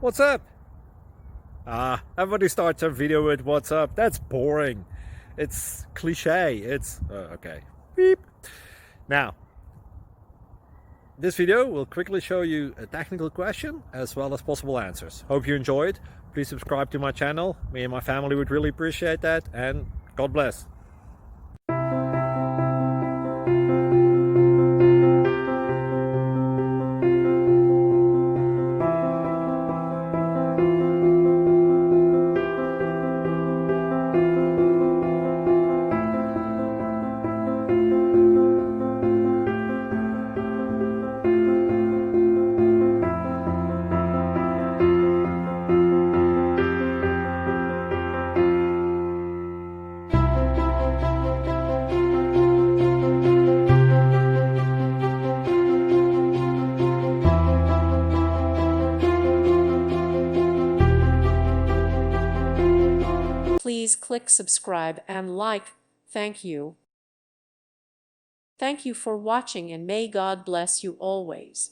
What's up? Everybody starts a video with what's up. That's boring. It's cliche. It's okay. Beep. Now, this video will quickly show you a technical question as well as possible answers. Hope you enjoyed. Please subscribe to my channel. Me and my family would really appreciate that, and God bless. Please click subscribe and like. Thank you. Thank you for watching, and may God bless you always.